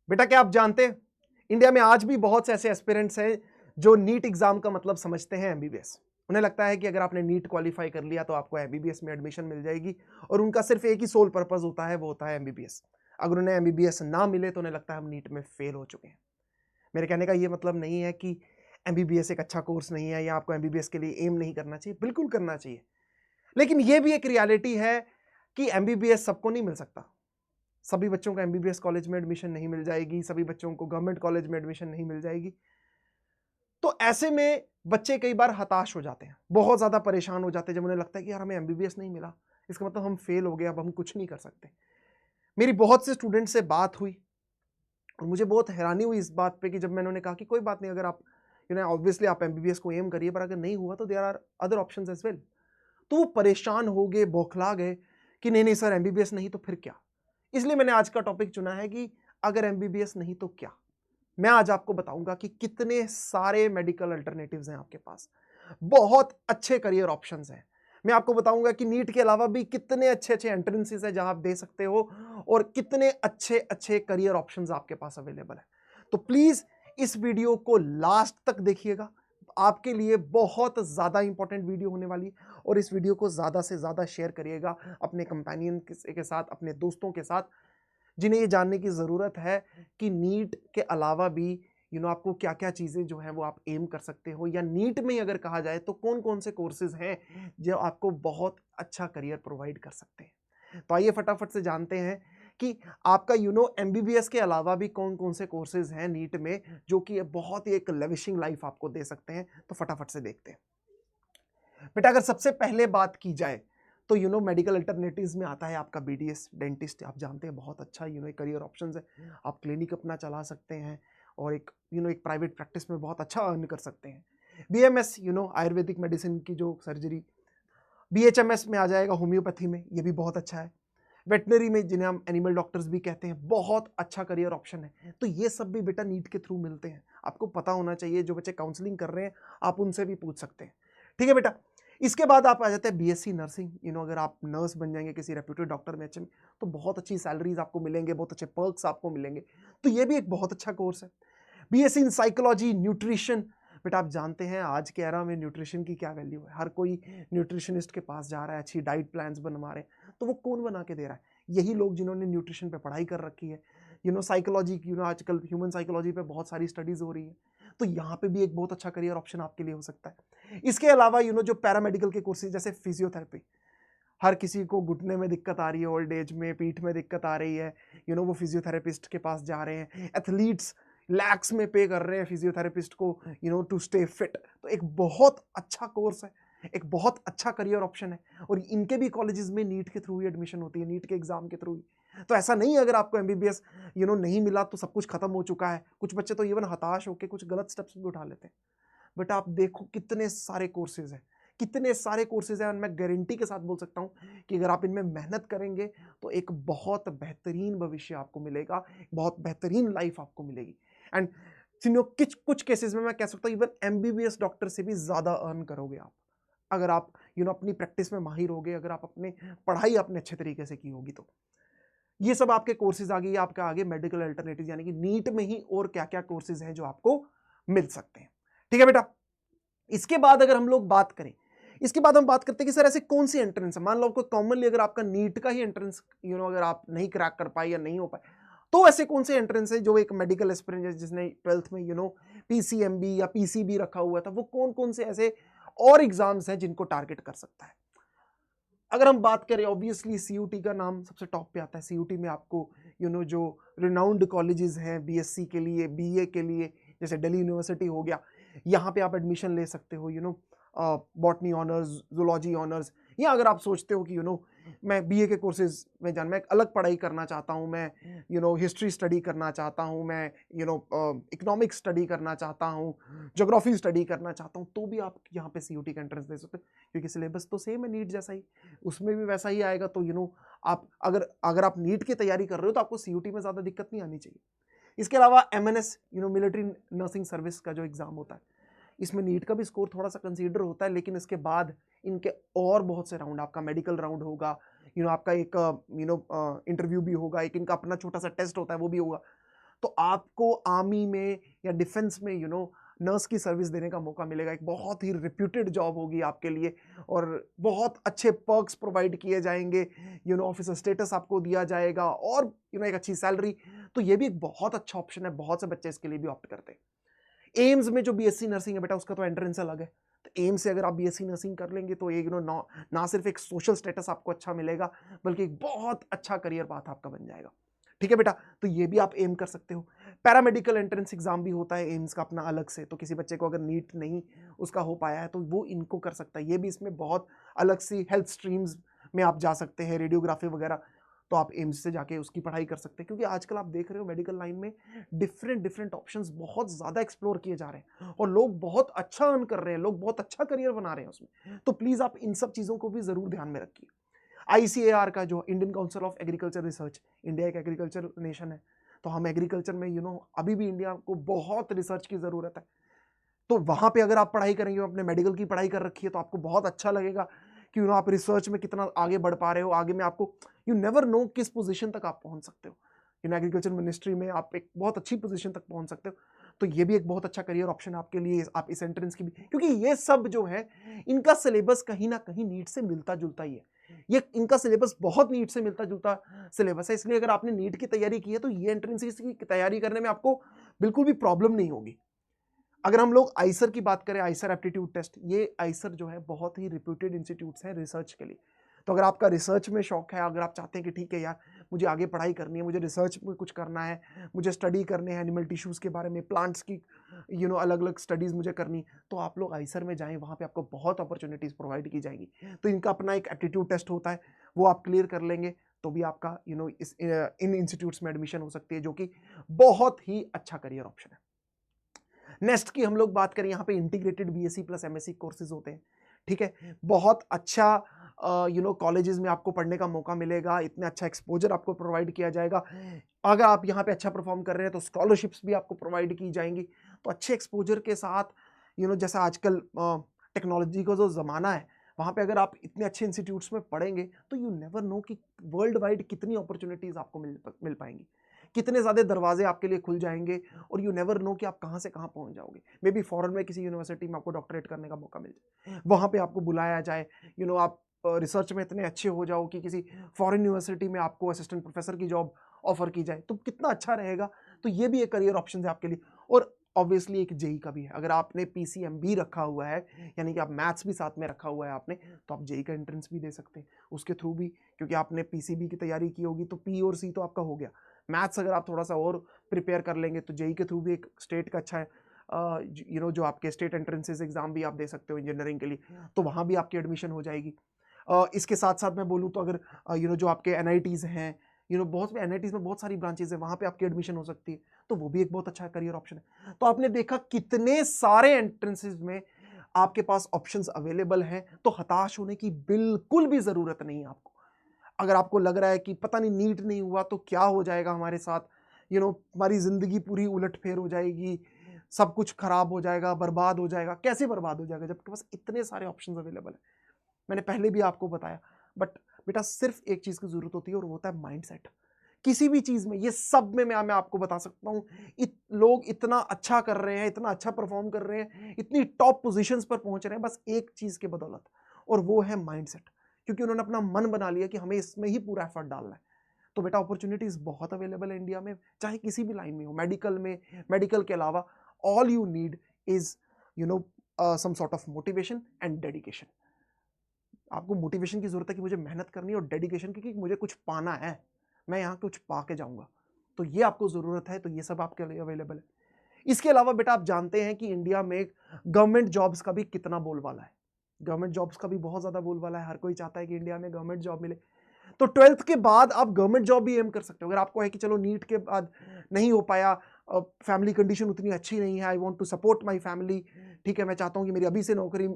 बेटा क्या आप जानते हैं इंडिया में आज भी बहुत से ऐसे एस्पिरेंट्स हैं जो नीट एग्जाम का मतलब समझते हैं एमबीबीएस। उन्हें लगता है कि अगर आपने नीट क्वालिफाई कर लिया तो आपको एमबीबीएस में एडमिशन मिल जाएगी और उनका सिर्फ एक ही सोल पर्पस होता है, वो होता है एमबीबीएस। अगर उन्हें एमबीबीएस ना मिले तो उन्हें लगता है हम नीट में फेल हो चुके हैं। मेरे कहने का ये मतलब नहीं है कि एमबीबीएस एक अच्छा कोर्स नहीं है या आपको एमबीबीएस के लिए एम नहीं करना चाहिए, बिल्कुल करना चाहिए। लेकिन ये भी एक रियलिटी है कि एमबीबीएस सबको नहीं मिल सकता। सभी बच्चों को एमबीबीएस कॉलेज में एडमिशन नहीं मिल जाएगी, सभी बच्चों को गवर्नमेंट कॉलेज में एडमिशन नहीं मिल जाएगी। तो ऐसे में बच्चे कई बार हताश हो जाते हैं, बहुत ज्यादा परेशान हो जाते हैं जब उन्हें लगता है कि यार हमें एमबीबीएस नहीं मिला, इसका मतलब हम फेल हो गए, अब हम कुछ नहीं कर सकते। मेरी बहुत से स्टूडेंट से बात हुई और मुझे बहुत हैरानी हुई इस बात पे कि जब मैंने उन्हें कहा कि कोई बात नहीं, अगर आप ऑब्वियसली आप एमबीबीएस को एम करिए, पर अगर नहीं हुआ तो there are other options as well. तो वो परेशान हो गए, बौखला गए कि नहीं नहीं सर एमबीबीएस नहीं तो फिर क्या। इसलिए मैंने आज का टॉपिक चुना है कि अगर एमबीबीएस नहीं तो क्या। मैं आज आपको बताऊंगा कि कितने सारे मेडिकल अल्टरनेटिव्स हैं आपके पास, बहुत अच्छे करियर ऑप्शंस हैं। मैं आपको बताऊंगा कि नीट के अलावा भी कितने अच्छे अच्छे एंट्रेंसेस हैं जहां आप दे सकते हो और कितने अच्छे अच्छे करियर ऑप्शंस आपके पास अवेलेबल है। तो प्लीज इस वीडियो को लास्ट तक देखिएगा, आपके लिए बहुत ज्यादा इंपॉर्टेंट वीडियो होने वाली है। और इस वीडियो को ज्यादा से ज्यादा शेयर करिएगा अपने कंपेनियन के साथ, अपने दोस्तों के साथ, जिन्हें ये जानने की ज़रूरत है कि नीट के अलावा भी आपको क्या क्या चीज़ें जो है वो आप एम कर सकते हो, या नीट में अगर कहा जाए तो कौन कौन से कोर्सेज हैं जो आपको बहुत अच्छा करियर प्रोवाइड कर सकते हैं। तो आइए फटाफट से जानते हैं कि आपका एमबीबीएस के अलावा भी कौन कौन से कोर्सेज हैं नीट में जो कि बहुत ही एक लेविशिंग लाइफ आपको दे सकते हैं। तो फटाफट से देखते हैं। बेटा अगर सबसे पहले बात की जाए तो मेडिकल अल्टरनेटिव्स में आता है आपका बीडीएस डेंटिस्ट। आप जानते हैं बहुत अच्छा एक करियर ऑप्शन है। आप क्लिनिक अपना चला सकते हैं और एक प्राइवेट प्रैक्टिस में बहुत अच्छा अर्न कर सकते हैं। बीएमएस आयुर्वेदिक मेडिसिन की जो सर्जरी। बीएचएमएस में आ जाएगा होम्योपैथी में, ये भी बहुत अच्छा है। वेटनरी में जिन्हें हम एनिमल डॉक्टर्स भी कहते हैं, बहुत अच्छा करियर ऑप्शन है। तो ये सब भी बेटा नीट के थ्रू मिलते हैं, आपको पता होना चाहिए। जो बच्चे काउंसलिंग कर रहे हैं आप उनसे भी पूछ सकते हैं। ठीक है बेटा। इसके बाद आप आ जाते हैं बीएससी नर्सिंग। अगर आप नर्स बन जाएंगे किसी रेप्यूटेड डॉक्टर में अच्छे में, तो बहुत अच्छी सैलरीज आपको मिलेंगे, बहुत अच्छे पर्क्स आपको मिलेंगे। तो ये भी एक बहुत अच्छा कोर्स है। BSc in psychology nutrition. बेटा आप जानते हैं आज के एरा में न्यूट्रिशन की क्या वैल्यू है, हर कोई न्यूट्रिशनिस्ट के पास जा रहा है, अच्छी डाइट प्लान्स बनवा रहे हैं। तो वो कौन बना के दे रहा है? यही लोग जिन्होंने न्यूट्रिशन पे पढ़ाई कर रखी है। साइकोलॉजी की, आजकल ह्यूमन साइकोलॉजी पे बहुत सारी स्टडीज हो रही है। तो यहाँ पे भी एक बहुत अच्छा करियर ऑप्शन आपके लिए हो सकता है। इसके अलावा जो पैरामेडिकल के कोर्सेज जैसे फिजियोथेरेपी, हर किसी को घुटने में दिक्कत आ रही है, ओल्ड एज में पीठ में दिक्कत आ रही है, वो फिजियोथेरेपिस्ट के पास जा रहे हैं। एथलीट्स लैक्स में पे कर रहे हैं फिजियोथेरेपिस्ट को टू स्टे फिट। तो एक बहुत अच्छा कोर्स है, एक बहुत अच्छा करियर ऑप्शन है। और इनके भी कॉलेजेस में नीट के थ्रू ही एडमिशन होती है, नीट के एग्जाम के थ्रू ही। तो ऐसा नहीं है अगर आपको एमबीबीएस नहीं मिला तो सब कुछ खत्म हो चुका है। कुछ बच्चे तो इवन हताश होकर कुछ गलत स्टेप्स भी उठा लेते हैं। बट आप देखो कितने सारे कोर्सेज हैं, कितने सारे कोर्सेज हैं। और मैं गारंटी के साथ बोल सकता हूं कि अगर आप इनमें मेहनत करेंगे तो एक बहुत बेहतरीन भविष्य आपको मिलेगा, बहुत बेहतरीन लाइफ आपको मिलेगी। एंड कुछ कुछ केसेस में मैं कह सकता हूं इवन एमबीबीएस डॉक्टर से भी ज्यादा अर्न करोगे आप, अगर आप अपनी प्रैक्टिस में माहिर होगे, अगर आप अपने पढ़ाई अपने अच्छे तरीके से की होगी। तो ये सब आपके कोर्सेज आ गए, आपका आगे मेडिकल अल्टरनेटिव यानी कि नीट में ही और क्या क्या कोर्सेज हैं जो आपको मिल सकते हैं। ठीक है बेटा। इसके बाद अगर हम लोग बात करें, इसके बाद हम बात करते हैं कि सर ऐसे कौन सी एंट्रेंस है। मान लो आपको कॉमनली अगर आपका नीट का ही एंट्रेंस अगर आप नहीं क्रैक कर पाए या नहीं हो पाए, तो ऐसे कौन से एंट्रेंस है जो एक मेडिकल एस्पिरेंट जिसने 12th में पीसीएमबी या पीसीबी रखा हुआ था, वो कौन कौन से ऐसे और एग्जाम्स हैं जिनको टारगेट कर सकता है। अगर हम बात करें ऑब्वियसली सीयूटी का नाम सबसे टॉप पे आता है। सीयूटी में आपको जो रिनाउंड कॉलेजेस हैं बीएससी के लिए, बीए के लिए, जैसे दिल्ली यूनिवर्सिटी हो गया, यहाँ पे आप एडमिशन ले सकते हो। Botany honours, zoology honours. या अगर आप सोचते हो कि मैं बीए के कोर्सेज में मैं एक अलग पढ़ाई करना चाहता हूँ, मैं हिस्ट्री स्टडी करना चाहता हूँ, मैं इकोनॉमिक्स स्टडी करना चाहता हूँ, ज्योग्राफी स्टडी करना चाहता हूँ, तो भी आप यहाँ पे सीयूटी का एंट्रेंस दे सकते हो, क्योंकि सिलेबस तो सेम है नीट जैसा ही, उसमें भी वैसा ही आएगा। तो आप अगर आप नीट की तैयारी कर रहे हो तो आपको सीयूटी में ज़्यादा दिक्कत नहीं आनी चाहिए। इसके अलावा एमएनएस मिलिट्री नर्सिंग सर्विस का जो एग्ज़ाम होता है, इसमें नीट का भी स्कोर थोड़ा सा कंसीडर होता है, लेकिन इसके बाद इनके और बहुत से राउंड, आपका मेडिकल राउंड होगा, आपका एक इंटरव्यू भी होगा, एक इनका अपना छोटा सा टेस्ट होता है वो भी होगा। तो आपको आर्मी में या डिफेंस में नर्स की सर्विस देने का मौका मिलेगा। एक बहुत ही रिप्यूटेड जॉब होगी आपके लिए और बहुत अच्छे पर्क्स प्रोवाइड किए जाएंगे, ऑफिसर स्टेटस आपको दिया जाएगा और एक अच्छी सैलरी। तो ये भी एक बहुत अच्छा ऑप्शन है, बहुत से बच्चे इसके लिए भी ऑप्ट करते हैं। एम्स में जो बीएससी नर्सिंग है बेटा, उसका तो एंट्रेंस अलग है। तो एम्स से अगर आप बीएससी नर्सिंग कर लेंगे तो एक ना सिर्फ एक सोशल स्टेटस आपको अच्छा मिलेगा, बल्कि एक बहुत अच्छा करियर पाथ आपका बन जाएगा। ठीक है बेटा, तो ये भी आप एम कर सकते हो। पैरामेडिकल एंट्रेंस एग्जाम भी होता है एम्स का अपना अलग से, तो किसी बच्चे को अगर नीट नहीं उसका हो पाया है तो वो इनको कर सकता है। ये भी इसमें बहुत अलग सी हेल्थ स्ट्रीम्स में आप जा सकते हैं, रेडियोग्राफी वगैरह, तो आप एम्स से जाके उसकी पढ़ाई कर सकते हैं। क्योंकि आजकल आप देख रहे हो मेडिकल लाइन में डिफरेंट ऑप्शंस बहुत ज़्यादा एक्सप्लोर किए जा रहे हैं और लोग बहुत अच्छा अर्न कर रहे हैं, लोग बहुत अच्छा करियर बना रहे हैं उसमें। तो प्लीज़ आप इन सब चीज़ों को भी ज़रूर ध्यान में रखिए। ICAR का जो Indian council of agriculture research, India एक एग्रीकल्चर नेशन है, तो हम एग्रीकल्चर में अभी भी इंडिया को बहुत रिसर्च की ज़रूरत है। तो वहाँ पे अगर आप पढ़ाई करेंगे, अपने मेडिकल की पढ़ाई कर रखी है, तो आपको बहुत अच्छा लगेगा कि आप रिसर्च में कितना आगे बढ़ पा रहे हो। आगे में आपको यू नेवर नो किस पोजीशन तक आप पहुँच सकते हो। एग्रीकल्चर मिनिस्ट्री में आप एक बहुत अच्छी पोजीशन तक पहुँच सकते हो। तो ये भी एक बहुत अच्छा करियर ऑप्शन है आपके लिए, आप इस एंट्रेंस की भी, क्योंकि ये सब जो है इनका सिलेबस कहीं ना कहीं नीट से मिलता जुलता ही है। ये इनका सिलेबस बहुत नीट से मिलता जुलता सिलेबस है, इसलिए अगर आपने नीट की तैयारी की है तो ये एंट्रेंस की तैयारी करने में आपको बिल्कुल भी प्रॉब्लम नहीं होगी। अगर हम लोग आइसर की बात करें, आइसर एप्टीट्यूड टेस्ट, ये आइसर जो है बहुत ही रिप्यूटेड इंस्टीट्यूट्स हैं रिसर्च के लिए। तो अगर आपका रिसर्च में शौक है, अगर आप चाहते हैं कि ठीक है यार मुझे आगे पढ़ाई करनी है, मुझे रिसर्च में कुछ करना है, मुझे स्टडी करने हैं एनिमल टिश्यूज़ के बारे में, प्लांट्स की अलग अलग स्टडीज़ मुझे करनी, तो आप लोग आइसर में जाएं, वहाँ पे आपको बहुत अपॉर्चुनिटीज़ प्रोवाइड की जाएंगी। तो इनका अपना एक एप्टीट्यूड टेस्ट होता है, वो आप क्लियर कर लेंगे तो भी आपका इन इंस्टीट्यूट्स में एडमिशन हो सकती है, जो कि बहुत ही अच्छा करियर ऑप्शन है। नेक्स्ट की हम लोग बात करें, यहाँ पे integrated BSc plus MSc courses होते हैं। ठीक है, बहुत अच्छा कॉलेजेस में आपको पढ़ने का मौका मिलेगा, इतने अच्छा एक्सपोजर आपको प्रोवाइड किया जाएगा। अगर आप यहाँ पे अच्छा परफॉर्म कर रहे हैं तो स्कॉलरशिप्स भी आपको प्रोवाइड की जाएंगी। तो अच्छे एक्सपोजर के साथ जैसा आजकल टेक्नोलॉजी का जो ज़माना है, वहाँ पे अगर आप इतने अच्छे इंस्टीट्यूट्स में पढ़ेंगे तो यू नेवर नो कि वर्ल्ड वाइड कितनी अपॉर्चुनिटीज़ आपको मिल पाएंगी, कितने ज़्यादा दरवाजे आपके लिए खुल जाएंगे, और यू नेवर नो कि आप कहाँ से कहाँ पहुँच जाओगे। मे बी फॉरेन में किसी यूनिवर्सिटी में आपको डॉक्टरेट करने का मौका मिल जाए, वहाँ पे आपको बुलाया जाए, आप रिसर्च में इतने अच्छे हो जाओ कि किसी फॉरेन यूनिवर्सिटी में आपको असिस्टेंट प्रोफेसर की जॉब ऑफर की जाए, तो कितना अच्छा रहेगा। तो ये भी एक करियर ऑप्शन है आपके लिए। और ऑब्वियसली एक जेई का भी है, अगर आपने पीसीएम भी रखा हुआ है, यानी कि आप मैथ्स भी साथ में रखा हुआ है आपने, तो आप जेई का एंट्रेंस भी दे सकते हैं उसके थ्रू भी, क्योंकि आपने पीसीबी की तैयारी की होगी तो पी और सी तो आपका हो गया। मैथ्स अगर आप थोड़ा सा और प्रिपेयर कर लेंगे तो जेई के थ्रू भी एक स्टेट का अच्छा है, जो आपके स्टेट एंट्रेंसेस एग्जाम भी आप दे सकते हो इंजीनियरिंग के लिए, तो वहाँ भी आपकी एडमिशन हो जाएगी। इसके साथ साथ मैं बोलूँ तो अगर जो आपके एनआईटीज़ हैं, बहुत एनआईटीज़ में बहुत सारी ब्रांचेज है, वहाँ पे आपकी एडमिशन हो सकती है, तो वो भी एक बहुत अच्छा करियर ऑप्शन है। तो आपने देखा कितने सारे एंट्रेंसेज में आपके पास ऑप्शंस अवेलेबल हैं, तो हताश होने की बिल्कुल भी ज़रूरत नहीं है आपको। अगर आपको लग रहा है कि पता नहीं नीट नहीं हुआ तो क्या हो जाएगा हमारे साथ, हमारी ज़िंदगी पूरी उलट-फेर हो जाएगी, सब कुछ खराब हो जाएगा, बर्बाद हो जाएगा, कैसे बर्बाद हो जाएगा जब आपके पास इतने सारे ऑप्शंस अवेलेबल हैं। मैंने पहले भी आपको बताया, बट बेटा सिर्फ एक चीज़ की ज़रूरत होती है और वो होता है माइंडसेट। किसी भी चीज़ में, ये सब में मैं आपको बता सकता हूँ, लोग इतना अच्छा कर रहे हैं, इतना अच्छा परफॉर्म कर रहे हैं, इतनी टॉप पोजीशंस पर पहुंच रहे हैं, बस एक चीज़ के बदौलत, और वो है माइंडसेट। क्योंकि उन्होंने अपना मन बना लिया कि हमें इसमें ही पूरा एफर्ट डालना है। तो बेटा अपॉर्चुनिटीज़ बहुत अवेलेबल है इंडिया में, चाहे किसी भी लाइन में हो, मेडिकल में, मेडिकल के अलावा, all you need is some sort of motivation and dedication. आपको मोटिवेशन की ज़रूरत है कि मुझे मेहनत करनी है, और डेडिकेशन की कि मुझे कुछ पाना है, मैं यहाँ कुछ पा के जाऊँगा, तो ये आपको ज़रूरत है, तो ये सब आपके लिए अवेलेबल है। इसके अलावा बेटा आप जानते हैं कि इंडिया में गवर्नमेंट जॉब्स का भी कितना बोलबाला है। गवर्नमेंट जॉब्स का भी बहुत ज़्यादा बोलबाला है, हर कोई चाहता है कि इंडिया में गवर्नमेंट जॉब मिले। तो 12th के बाद आप गवर्नमेंट जॉब भी एम कर सकते हो। अगर आपको है कि चलो नीट के बाद नहीं हो पाया, फैमिली कंडीशन उतनी अच्छी नहीं है, I want to support my family, ठीक है, मैं चाहता हूँ कि मेरी अभी से नौकरी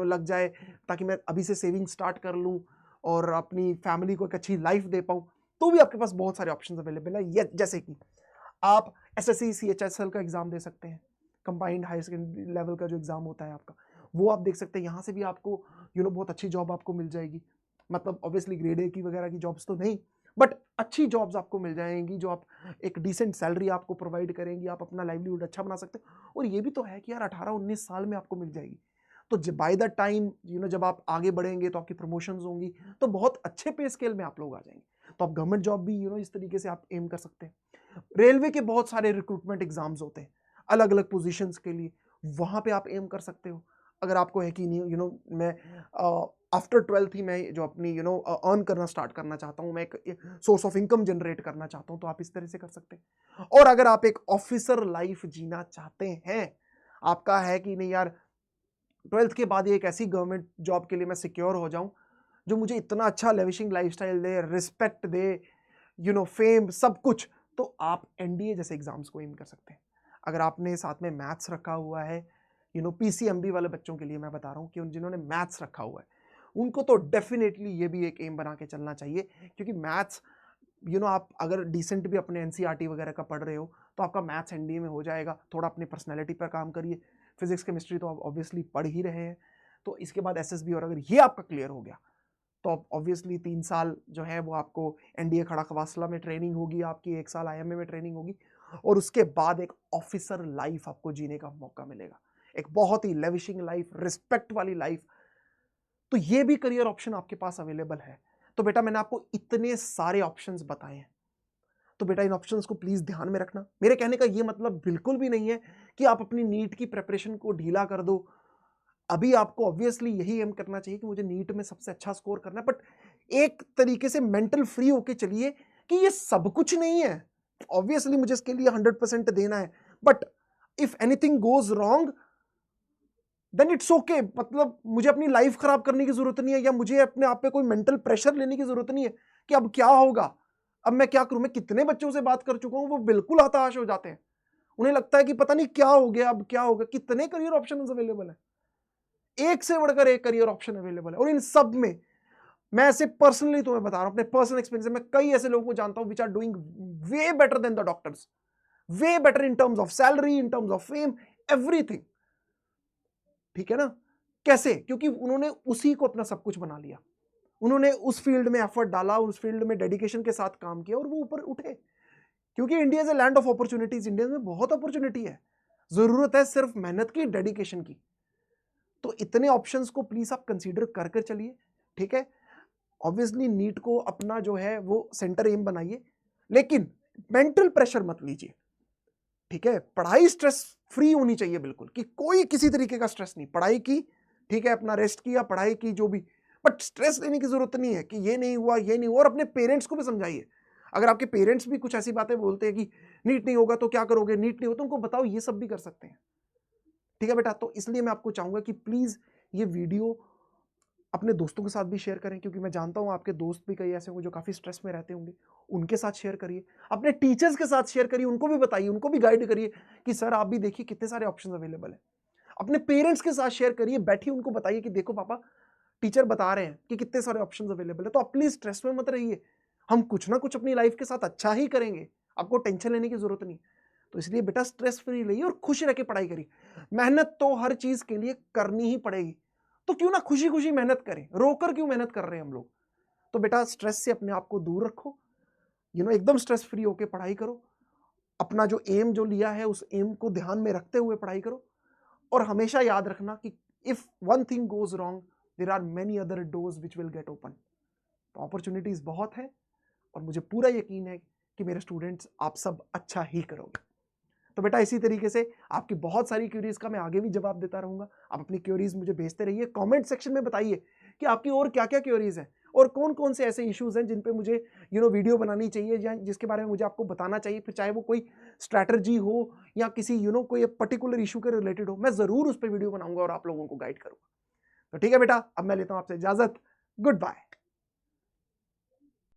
लग जाए, ताकि मैं अभी से सेविंग स्टार्ट कर लूँ और अपनी फैमिली को एक अच्छी लाइफ दे पाऊँ, तो भी आपके पास बहुत सारे ऑप्शन अवेलेबल है। जैसे कि आप एसएससी सीएचएसएल का एग्जाम दे सकते हैं, कंबाइंड हायर सेकेंडरी लेवल का जो एग्जाम होता है आपका, वो आप देख सकते हैं। यहाँ से भी आपको बहुत अच्छी जॉब आपको मिल जाएगी। मतलब ऑब्वियसली ग्रेड ए की वगैरह की जॉब्स तो नहीं, बट अच्छी जॉब्स आपको मिल जाएंगी जो आप एक डिसेंट सैलरी आपको प्रोवाइड करेंगी, आप अपना लाइवलीहुड अच्छा बना सकते हो। और ये भी तो है कि यार 18-19 साल में आपको मिल जाएगी, तो बाय द टाइम जब आप आगे बढ़ेंगे तो आपकी प्रमोशंस होंगी, तो बहुत अच्छे पे स्केल में आप लोग आ जाएंगे। तो आप गवर्नमेंट जॉब भी इस तरीके से आप एम कर सकते हैं। रेलवे के बहुत सारे रिक्रूटमेंट एग्जाम्स होते हैं अलग अलग पोजीशंस के लिए, वहां पे आप एम कर सकते हो। अगर आपको है कि नहीं मैं आफ्टर 12th ही मैं जो अपनी अर्न करना स्टार्ट करना चाहता हूं, मैं एक सोर्स ऑफ इनकम जनरेट करना चाहता हूं, तो आप इस तरह से कर सकते हैं। और अगर आप एक ऑफिसर लाइफ जीना चाहते हैं, आपका है कि नहीं यार 12th के बाद एक ऐसी गवर्नमेंट जॉब के लिए मैं सिक्योर हो जाऊं जो मुझे इतना अच्छा लेविशिंग लाइफस्टाइल दे, रिस्पेक्ट दे, फेम, सब कुछ, तो आप एनडीए जैसे एग्जाम्स को एम कर सकते हैं। अगर आपने साथ में मैथ्स रखा हुआ है, पीसीएमबी वाले बच्चों के लिए मैं बता रहा हूं कि जिन्होंने मैथ्स रखा हुआ है उनको तो डेफिनेटली ये भी एक एम बना के चलना चाहिए, क्योंकि मैथ्स आप अगर डिसेंट भी अपने एनसीईआरटी वगैरह का पढ़ रहे हो तो आपका मैथ्स एनडीए में हो जाएगा। थोड़ा अपनी पर्सनैलिटी पर काम करिए, फिजिक्स केमिस्ट्री तो आप ऑब्वियसली पढ़ ही रहे हैं, तो इसके बाद एसएसबी, और अगर ये आपका क्लियर हो गया तो आप ऑब्वियसली 3 साल जो है वो आपको एनडीए खड़ा खवासला में ट्रेनिंग होगी, आपकी 1 साल आईएमए में ट्रेनिंग होगी, और उसके बाद एक ऑफिसर लाइफ आपको जीने का मौका मिलेगा, एक बहुत ही लेविशिंग लाइफ, रिस्पेक्ट वाली लाइफ। तो ये भी करियर ऑप्शन आपके पास अवेलेबल है। तो बेटा मैंने आपको इतने सारे ऑप्शंस बताए हैं, तो बेटा इन ऑप्शंस को प्लीज ध्यान में रखना। मेरे कहने का ये मतलब बिल्कुल भी नहीं है कि आप अपनी नीट की प्रिपरेशन को ढीला कर दो। अभी आपको ऑब्वियसली यही एम करना चाहिए कि मुझे नीट में सबसे अच्छा स्कोर करना है, बट एक तरीके से मेंटल फ्री होके चलिए कि ये सब कुछ नहीं है। ऑब्वियसली मुझे इसके लिए 100% देना है, but if anything goes wrong then it's okay. मतलब मुझे अपनी लाइफ खराब करने की जरूरत नहीं है, या मुझे अपने आप पे कोई मेंटल प्रेशर लेने की जरूरत नहीं है कि अब क्या होगा, अब मैं क्या करूं। मैं कितने बच्चों से बात कर चुका हूं, वो बिल्कुल हताश हो जाते हैं, उन्हें लगता है कि पता नहीं क्या हो गया, अब क्या होगा। कितने करियर ऑप्शंस अवेलेबल है, एक से बढ़कर एक करियर ऑप्शन अवेलेबल है, और इन सब में मैं ऐसे पर्सनली तुम्हें बता रहा हूं, अपने पर्सनल एक्सपीरियंस से मैं कई ऐसे लोगों को जानता हूं which are doing way better than the doctors, way better in terms of salary, in terms of fame, everything. ठीक है ना। कैसे? क्योंकि उन्होंने उसी को अपना सब कुछ बना लिया, उन्होंने उस फील्ड में एफर्ट डाला, उस फील्ड में डेडिकेशन के साथ काम किया, और वो ऊपर उठे। क्योंकि India is a land of opportunities, India में बहुत अपॉर्चुनिटी है, जरूरत है सिर्फ मेहनत की, डेडिकेशन की। तो इतने ऑप्शंस को प्लीज आप कंसीडर कर कर चलिए। ठीक है, ऑब्वियसली नीट को अपना जो है वो सेंटर एम बनाइए, लेकिन मेंटल प्रेशर मत लीजिए। ठीक है, पढ़ाई स्ट्रेस फ्री होनी चाहिए बिल्कुल, कि कोई किसी तरीके का स्ट्रेस नहीं, पढ़ाई की, ठीक है, अपना रेस्ट किया, पढ़ाई की जो भी, बट स्ट्रेस लेने की जरूरत नहीं है कि ये नहीं हुआ, ये नहीं हुआ। और अपने पेरेंट्स को भी समझाइए, अगर आपके पेरेंट्स भी कुछ ऐसी बातें बोलते हैं कि नीट नहीं होगा तो क्या करोगे, नीट नहीं हो, तो उनको बताओ ये सब भी कर सकते हैं। ठीक है बेटा, तो इसलिए मैं आपको चाहूंगा कि प्लीज ये वीडियो अपने दोस्तों के साथ भी शेयर करें, क्योंकि मैं जानता हूं आपके दोस्त भी कई ऐसे होंगे जो काफी स्ट्रेस में रहते होंगे, उनके साथ शेयर करिए, अपने टीचर्स के साथ शेयर करिए, उनको भी बताइए, उनको भी गाइड करिए कि सर आप भी देखिए कितने सारे ऑप्शंस अवेलेबल है। अपने पेरेंट्स के साथ शेयर करिए, बैठिए, उनको बताइए कि देखो पापा टीचर बता रहे हैं कि कितने सारे ऑप्शंस अवेलेबल है, तो आप प्लीज स्ट्रेस में मत रहिए, हम कुछ ना कुछ अपनी लाइफ के साथ अच्छा ही करेंगे, आपको टेंशन लेने की जरूरत नहीं। तो इसलिए बेटा स्ट्रेस फ्री रहिए और खुश रह के पढ़ाई करिए। मेहनत तो हर चीज के लिए करनी ही पड़ेगी, तो क्यों ना खुशी खुशी मेहनत करें, रोकर क्यों मेहनत कर रहे हैं हम लोग। तो बेटा स्ट्रेस से अपने आप को दूर रखो, एकदम स्ट्रेस फ्री होकर पढ़ाई करो, अपना जो एम जो लिया है उस एम को ध्यान में रखते हुए पढ़ाई करो, और हमेशा याद रखना कि if one thing goes wrong there are many other doors which will get open. तो अपॉर्चुनिटीज बहुत है, और मुझे पूरा यकीन है कि मेरे स्टूडेंट्स आप सब अच्छा ही करोगे। तो बेटा इसी तरीके से आपकी बहुत सारी क्वेरीज का मैं आगे भी जवाब देता रहूंगा। आप अपनी क्वेरीज मुझे भेजते रहिए, कमेंट सेक्शन में बताइए कि आपकी और क्या क्या क्वेरीज हैं, और कौन कौन से ऐसे इश्यूज हैं जिन पे मुझे वीडियो बनानी चाहिए, या जिसके बारे में मुझे आपको बताना चाहिए, फिर चाहे वो कोई स्ट्रैटेजी हो या किसी कोई पर्टिकुलर इशू के रिलेटेड हो, मैं जरूर उस पर वीडियो बनाऊंगा और आप लोगों को गाइड करूंगा। तो ठीक है बेटा, अब मैं लेता हूं आपसे इजाजत, गुड बाय।